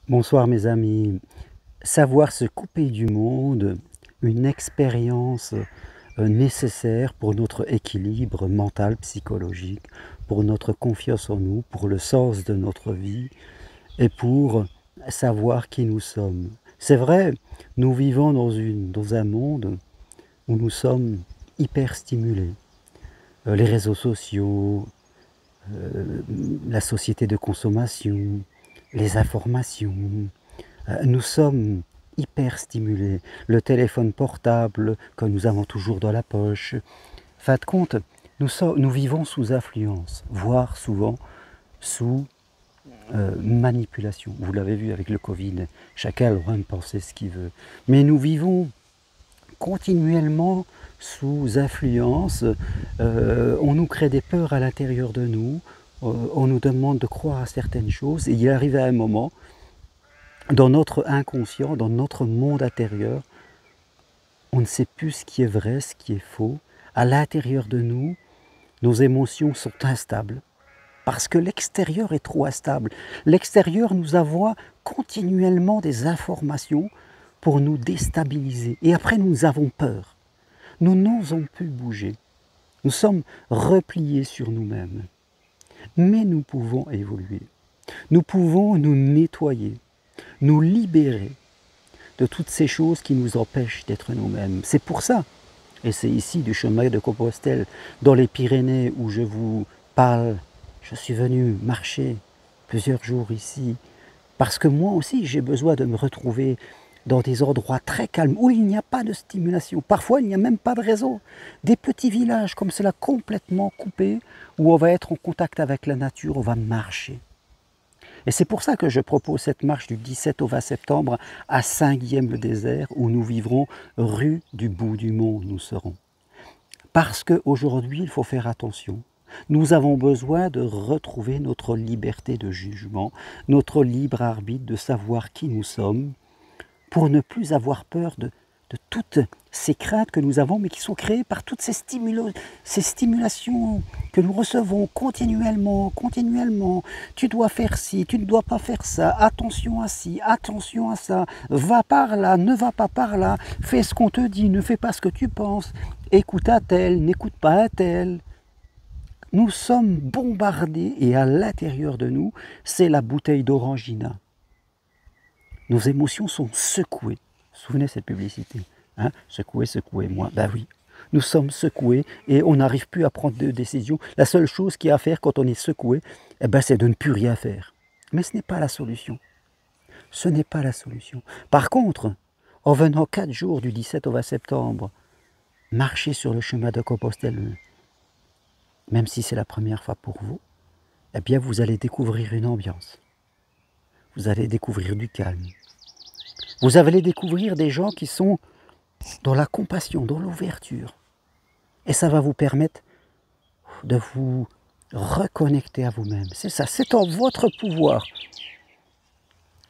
Bonsoir mes amis. Savoir se couper du monde, une expérience nécessaire pour notre équilibre mental, psychologique, pour notre confiance en nous, pour le sens de notre vie et pour savoir qui nous sommes. C'est vrai, nous vivons dans un monde où nous sommes hyper stimulés. Les réseaux sociaux, la société de consommation, les informations. Nous sommes hyper stimulés. Le téléphone portable que nous avons toujours dans la poche. Fin de compte, nous vivons sous influence, voire souvent sous manipulation. Vous l'avez vu avec le Covid, chacun a le droit de penser ce qu'il veut. Mais nous vivons continuellement sous influence, on nous crée des peurs à l'intérieur de nous, on nous demande de croire à certaines choses, et il arrive à un moment, dans notre inconscient, dans notre monde intérieur, on ne sait plus ce qui est vrai, ce qui est faux. À l'intérieur de nous, nos émotions sont instables, parce que l'extérieur est trop instable. L'extérieur nous envoie continuellement des informations pour nous déstabiliser. Et après, nous avons peur. Nous n'osons plus bouger. Nous sommes repliés sur nous-mêmes. Mais nous pouvons évoluer. Nous pouvons nous nettoyer, nous libérer de toutes ces choses qui nous empêchent d'être nous-mêmes. C'est pour ça, et c'est ici du chemin de Compostelle, dans les Pyrénées où je vous parle, je suis venu marcher plusieurs jours ici, parce que moi aussi j'ai besoin de me retrouver dans des endroits très calmes, où il n'y a pas de stimulation. Parfois, il n'y a même pas de réseau. Des petits villages comme cela, complètement coupés, où on va être en contact avec la nature, on va marcher. Et c'est pour ça que je propose cette marche du 17 au 20 septembre à Saint-Guilhem-le-Désert, où nous vivrons rue du bout du monde, nous serons. Parce qu'aujourd'hui, il faut faire attention. Nous avons besoin de retrouver notre liberté de jugement, notre libre arbitre, de savoir qui nous sommes, pour ne plus avoir peur de toutes ces craintes que nous avons, mais qui sont créées par toutes ces stimulations que nous recevons continuellement. Tu dois faire ci, tu ne dois pas faire ça, attention à ci, attention à ça, va par là, ne va pas par là, fais ce qu'on te dit, ne fais pas ce que tu penses, écoute un tel, n'écoute pas un tel. Nous sommes bombardés et à l'intérieur de nous, c'est la bouteille d'orangina. Nos émotions sont secouées. Vous vous souvenez de cette publicité, hein? Secouez, secouez-moi. Ben oui, nous sommes secoués et on n'arrive plus à prendre de décision. La seule chose qu'il y a à faire quand on est secoué, eh ben, c'est de ne plus rien faire. Mais ce n'est pas la solution. Ce n'est pas la solution. Par contre, en venant 4 jours du 17 au 20 septembre, marcher sur le chemin de Compostelle, même si c'est la première fois pour vous, eh bien vous allez découvrir une ambiance. Vous allez découvrir du calme. Vous allez découvrir des gens qui sont dans la compassion, dans l'ouverture. Et ça va vous permettre de vous reconnecter à vous-même. C'est ça, c'est en votre pouvoir.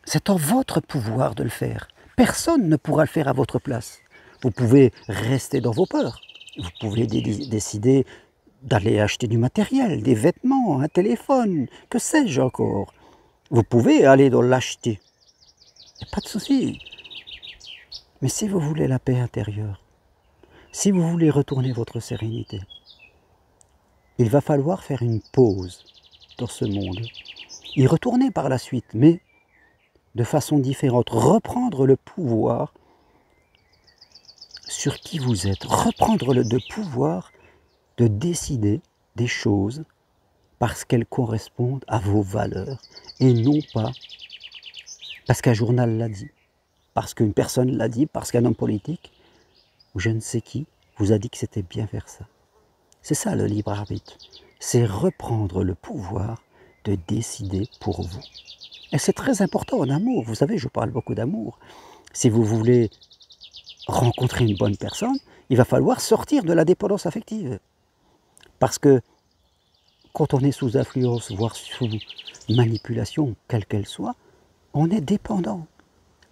C'est en votre pouvoir de le faire. Personne ne pourra le faire à votre place. Vous pouvez rester dans vos peurs. Vous pouvez décider d'aller acheter du matériel, des vêtements, un téléphone, que sais-je encore. Vous pouvez aller dans l'acheter. Il n'y a pas de souci. Mais si vous voulez la paix intérieure, si vous voulez retourner votre sérénité, il va falloir faire une pause dans ce monde. Y retourner par la suite, mais de façon différente. Reprendre le pouvoir sur qui vous êtes. Reprendre le pouvoir de décider des choses parce qu'elles correspondent à vos valeurs et non pas parce qu'un journal l'a dit, parce qu'une personne l'a dit, parce qu'un homme politique ou je ne sais qui vous a dit que c'était bien faire ça. C'est ça le libre arbitre, c'est reprendre le pouvoir de décider pour vous. Et c'est très important en amour, vous savez, je parle beaucoup d'amour. Si vous voulez rencontrer une bonne personne, il va falloir sortir de la dépendance affective. Parce que quand on est sous influence, voire sous manipulation, quelle qu'elle soit, on est dépendant.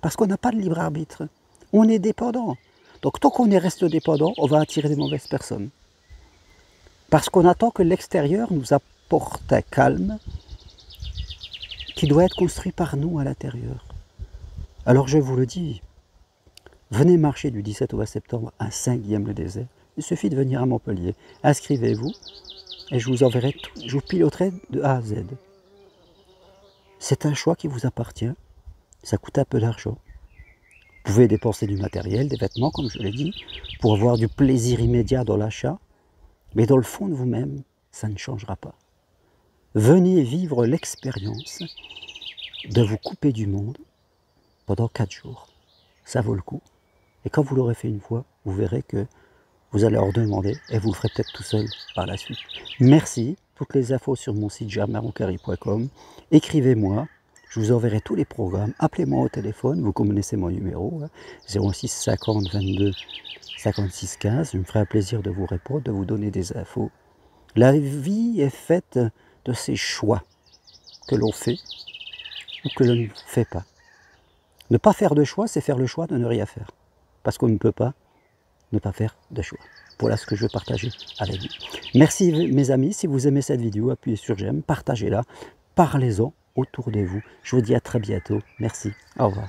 Parce qu'on n'a pas de libre arbitre. On est dépendant. Donc tant qu'on reste dépendant, on va attirer des mauvaises personnes. Parce qu'on attend que l'extérieur nous apporte un calme qui doit être construit par nous à l'intérieur. Alors je vous le dis, venez marcher du 17 au 20 septembre à Saint-Guillaume-le-Désert. Il suffit de venir à Montpellier. Inscrivez-vous et je vous enverrai tout, je vous piloterai de A à Z. C'est un choix qui vous appartient. Ça coûte un peu d'argent. Vous pouvez dépenser du matériel, des vêtements, comme je l'ai dit, pour avoir du plaisir immédiat dans l'achat. Mais dans le fond de vous-même, ça ne changera pas. Venez vivre l'expérience de vous couper du monde pendant 4 jours. Ça vaut le coup. Et quand vous l'aurez fait une fois, vous verrez que vous allez en demander et vous le ferez peut-être tout seul par la suite. Merci. Toutes les infos sur mon site germainroncari.com. Écrivez-moi. Je vous enverrai tous les programmes. Appelez-moi au téléphone. Vous connaissez mon numéro. 06 50 22 56 15. Je me ferai un plaisir de vous répondre, de vous donner des infos. La vie est faite de ces choix que l'on fait ou que l'on ne fait pas. Ne pas faire de choix, c'est faire le choix de ne rien faire. Parce qu'on ne peut pas ne pas faire de choix. Voilà ce que je veux partager avec vous. Merci mes amis, si vous aimez cette vidéo, appuyez sur j'aime, partagez-la, parlez-en autour de vous. Je vous dis à très bientôt. Merci, au revoir.